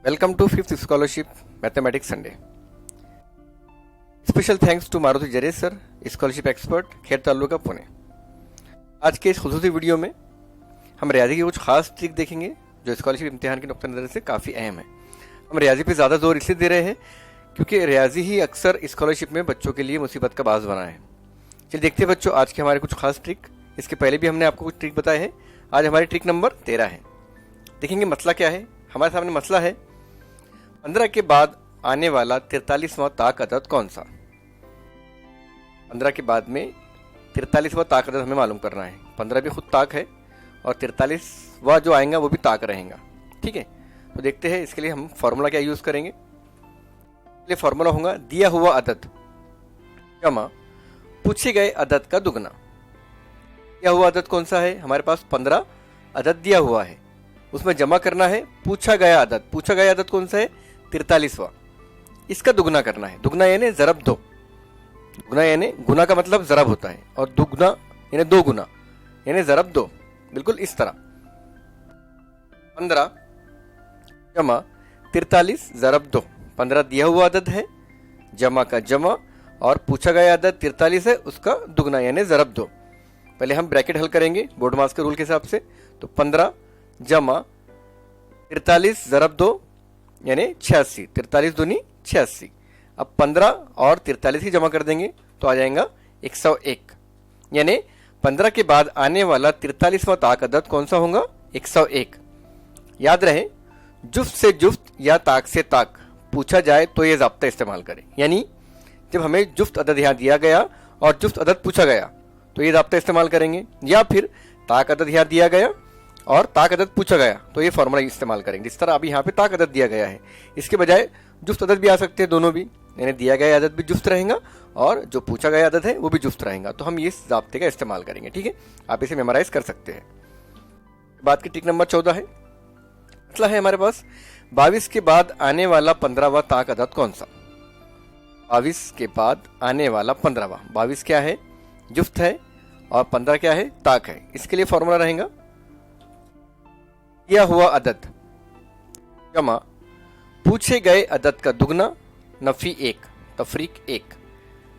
Welcome to 5th Scholarship Mathematics Sunday. Special thanks to Maruti Jare sir, scholarship expert, Kher taluka Pune. आज के इस खुसूसी video में हम रियाजी की कुछ खास ट्रिक देखेंगे जो स्कॉलरशिप इम्तिहान के नुक्ता नज़र से काफ़ी अहम है। हम रियाजी पे ज़्यादा जोर इसलिए दे रहे हैं क्योंकि रियाजी ही अक्सर स्कॉलरशिप में बच्चों के लिए मुसीबत का बाज़ बना है। चलिए देखते हैं बच्चों आज के हमारे कुछ खास ट्रिक। इसके पहले भी हमने आपको कुछ ट्रिक बताए हैं। आज हमारी ट्रिक नंबर 13 है। देखेंगे मसला क्या है। हमारे सामने मसला है 15 के बाद आने वाला 43वां ताक अदद कौन सा। 15 के बाद में 43वां ताक अदद हमें मालूम करना है। 15 भी खुद ताक है और 43वां जो आएगा वो भी ताक रहेगा। ठीक है, तो देखते हैं इसके लिए हम फॉर्मूला क्या यूज़ करेंगे। ये फॉर्मूला होगा दिया हुआ अदद जमा पूछे गए अदद का दुगना। दिया हुआ अदद कौन सा है, हमारे पास 15 अदद दिया हुआ है, उसमें जमा करना है पूछा गया अदद। पूछा गया अदद कौन सा है, 43वां। इसका दुगना करना है। दुगना यानी ज़रब दो। दुगना यानी गुना का मतलब ज़रब होता है और दुगना यानी दो गुना यानी ज़रब दो। बिल्कुल इस तरह 15 जमा 43 ज़रब दो। 15 दिया हुआ अदद है, जमा का जमा और पूछा गया अदद 43 है, उसका दुगना यानी ज़रब दो। पहले हम ब्रैकेट हल करेंगे बोर्ड मास के रूल के हिसाब से। तो 15 जमा 43 ज़रब दो यानी 86। 43 दूनी 86। अब 15 और 43 ही जमा कर देंगे तो आ जाएगा 101। यानी 15 के बाद आने वाला 43वां ताक अदद कौन सा होगा, 101। याद रहे जुफ्त से जुफ्त या ताक से ताक पूछा जाए तो ये ज़ाब्ता इस्तेमाल करें। यानी जब हमें जुफ्त अदद यहाँ दिया गया और जुफ्त अदद पूछा गया तो ये ज़ाब्ता इस्तेमाल करेंगे, या फिर ताक अदद यहाँ दिया गया और ताक अदद पूछा गया तो ये फॉर्मूला इस्तेमाल करेंगे। जिस तरह अभी यहाँ पे ताक अदद दिया गया है, इसके बजाय जुफ्त अदद भी आ सकते हैं, दोनों भी। यानी दिया गया अदद भी जुफ्त रहेगा और जो पूछा गया अदद है वो भी जुफ्त रहेगा। तो हम इस ज़ाब्ते का इस्तेमाल करेंगे। ठीक है, आप इसे मेमोराइज कर सकते हैं। बात की ट्रिक नंबर 14 है। मसला है हमारे पास 22 के बाद आने वाला 15वां ताक अदद कौन सा। 22 के बाद आने वाला 15वां। 22 क्या है, जुफ्त है, और 15 क्या है, ताक है। इसके लिए फॉर्मूला रहेगा दिया हुआ अदद जमा पूछे गए अदद का दुगना नफी 1 तफरीक 1।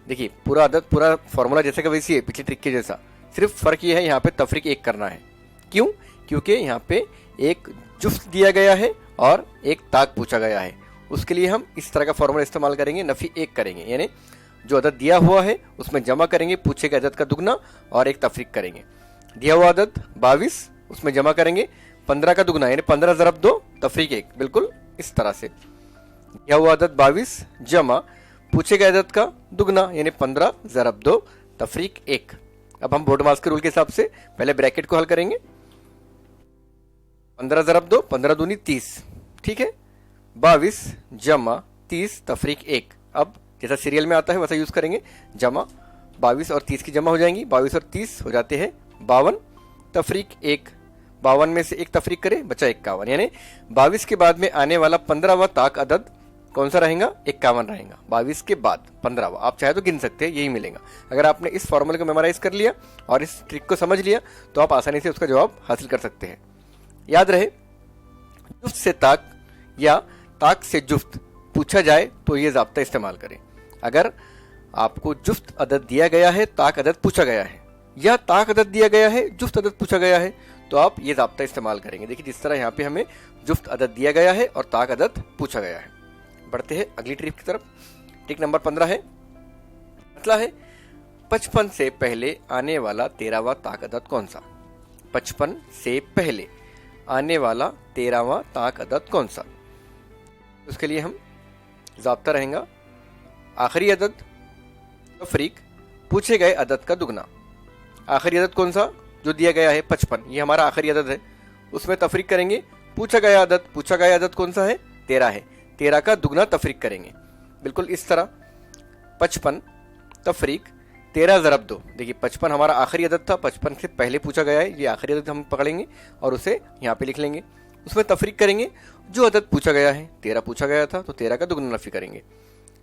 देखिए पूरा अदद पूरा फॉर्मूला जैसे का वैसी है, पिछली ट्रिक के जैसा। सिर्फ फर्क ये है यहाँ पे तफरीक 1 करना है। क्यों, क्योंकि यहाँ पे एक जुफ्त दिया गया है और एक ताक पूछा गया है। उसके लिए हम इस तरह का फॉर्मूला इस्तेमाल करेंगे, नफी 1 करेंगे। यानी जो अदद दिया हुआ है उसमें जमा करेंगे पूछे गए अदद का दुगना और एक तफरीक करेंगे। दिया हुआ अदद 22, उसमें जमा करेंगे 15 का दुगना यानी 15 ज़रब 2 तफरीक 1। बिल्कुल इस तरह से दिया हुआ अदद 22 जमा पूछे गए अदद का दुगना यानी 15 ज़रब 2 तफरीक 1। अब हम बोर्ड मास के रूल के हिसाब से पहले ब्रैकेट को हल करेंगे। 15 ज़रब 2 15 दूनी 30। ठीक है, 22 जमा 30 तफरीक 1। अब जैसा सीरियल में आता है वैसा यूज करेंगे। जमा 22 और 30 की जमा हो जाएंगी, 22 और 30 हो जाते हैं 52 तफरीक 1। 52 में से एक तफरीक करे बचा 51। यानी 22 के बाद में आने वाला 15वां ताक अदद कौन सा रहेगा, 51 रहेगा। 22 के बाद 15वां, आप चाहे तो गिन सकते हैं, यही मिलेगा। अगर आपने इस फॉर्मूले को मेमोराइज कर लिया और इस ट्रिक को समझ लिया तो आप आसानी से उसका जवाब हासिल कर सकते हैं। याद रहे जुफ्त से ताक या ताक से जुफ्त पूछा जाए तो ये ज़ाब्ता इस्तेमाल करें। अगर आपको जुफ्त अदद दिया गया है, ताक अदद पूछा गया है, या ताक अदद दिया गया है, जुफ्त अदद पूछा गया है, तो आप ये ज़ाब्ता इस्तेमाल करेंगे। देखिए जिस तरह यहाँ पे हमें जुफ्त अदद दिया गया है और ताक अदद पूछा गया है। बढ़ते हैं अगली ट्रिक की तरफ। ट्रिक नंबर 15 है। मसला है 55 से पहले आने वाला 13वां ताक अदद कौन सा। 55 से पहले आने वाला 13वां ताक अदद कौन सा। उसके लिए हम ज़ाब्ता रहेगा आखिरी अदद तफरीक पूछे गए अदद का दुगना। आखिरी अदद कौन सा, जो दिया गया है 55, ये हमारा आखिरी अदद है, उसमें तफरीक करेंगे पूछा गया अदद। पूछा गया अदद कौन सा है, 13 है, 13 का दुगना तफरीक करेंगे। बिल्कुल इस तरह 55 तफरीक 13 ज़रब 2। देखिए 55 हमारा आखिरी अदद था, 55 से पहले पूछा गया है, ये आखिरी अदद हम पकड़ेंगे और उसे यहाँ पे लिख लेंगे। उसमें तफरीक करेंगे जो अदद पूछा गया है, 13 पूछा गया था तो 13 का दुगना नफी करेंगे।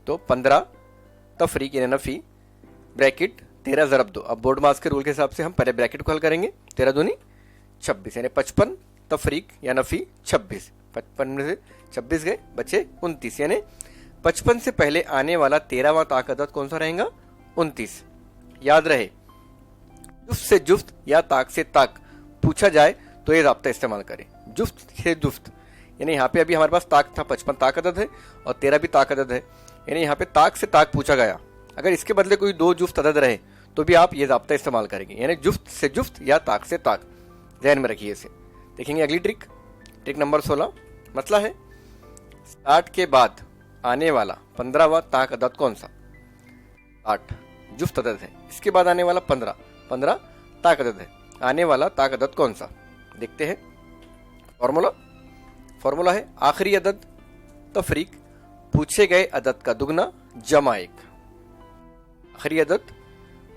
तो 15 तफरीक यानी नफी ब्रैकेट 13 ज़रब 2। अब बोर्ड मास के रूल के हिसाब से हम पहले ब्रैकेट को हल करेंगे। 13 दूनी 26 यानी 55 तफरीक या नफी 26। 55 में से 26 गए, बचे 29, यानी 55 से पहले आने वाला 13वां ताक अदद कौन सा रहेगा? 29। याद रहे, जुफ्त से जुफ्त या ताक से ताक पूछा जाए तो ये ज़ाब्ता इस्तेमाल करें। जुफ्त से जुफ्त यानी यहाँ पे अभी हमारे पास ताक था, 55 ताक अदद है और 13 भी ताक अदद है, यानी यहाँ पे ताक से ताक पूछा गया। अगर इसके बदले कोई दो जुफ्त अदद रहे तो भी आप ये ज़ाब्ता इस्तेमाल करेंगे, यानी जुफ्त से जुफ्त या ताक से ताक। ध्यान में रखिए इसे। देखेंगे अगली ट्रिक, ट्रिक नंबर 16। मसला है 60 के बाद आने वाला 15वां ताक अदद कौन सा? 60 जुफ्त अदद है, इसके बाद आने वाला 15 ताक अदद है, आने वाला ताक अदद कौन सा? देखते हैं। फॉर्मूला है आखिरी अदद तफरीक पूछे गए अदद का दुगना जमा 1। आखिरी अदद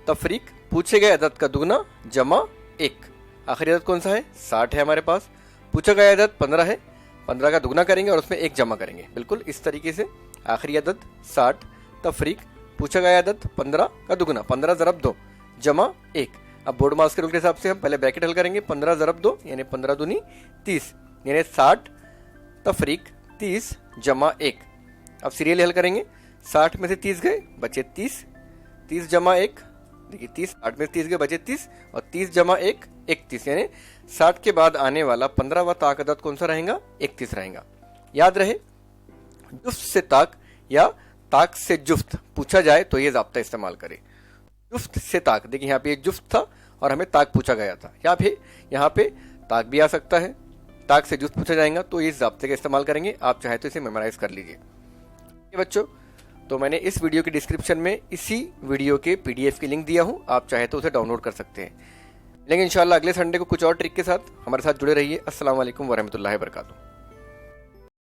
तफरीक पूछे गए अदद का दुगना जमा 1। आखिरी अदद कौन सा है? 60 है हमारे पास, पूछा गया अदद 15 है, 15 का दुगना करेंगे और उसमें 1 जमा करेंगे। बिल्कुल इस तरीके से आखिरी अदद 60 तफरीक पूछा गया अदद 15 का दुगना, 15 ज़रब 2 जमा 1। अब बोर्ड मास के रूल के हिसाब से हम पहले ब्रैकेट हल करेंगे। 15 ज़रब 2 यानी 15 दूनी 30, यानी 60 तफरीक 30 जमा 1। अब सीरियली हल करेंगे। 60 में से 30 गए, बचे 30, 30 जमा 1, देखिए 30, 60 में से 30 गए, बचे 30 और 30 जमा 1 31, यानी 60 के बाद आने वाला 15वां ताक अदद कौन सा रहेगा? 31 रहेगा। याद रहे, जुफ्त से ताक या ताक से जुफ्त पूछा जाए तो ये ज़ाब्ता इस्तेमाल करें। जुफ्त से ताक, देखिए यहाँ पे ये जुफ्त था और हमें ताक पूछा गया था, यहाँ पे ताक भी आ सकता है, ताक से जुफ्त पूछा जाएगा तो इस ज़ाब्ते का इस्तेमाल करेंगे। आप चाहे तो इसे मेमोराइज कर लीजिए। बच्चों, तो मैंने इस वीडियो के डिस्क्रिप्शन में इसी वीडियो के PDF की लिंक दिया हूँ, आप चाहे तो उसे डाउनलोड कर सकते हैं। लेकिन इंशाल्लाह अगले संडे को कुछ और ट्रिक के साथ हमारे साथ जुड़े रहिए। अस्सलाम वालेकुम वरहमतुल्लाहि वबरकातुहू।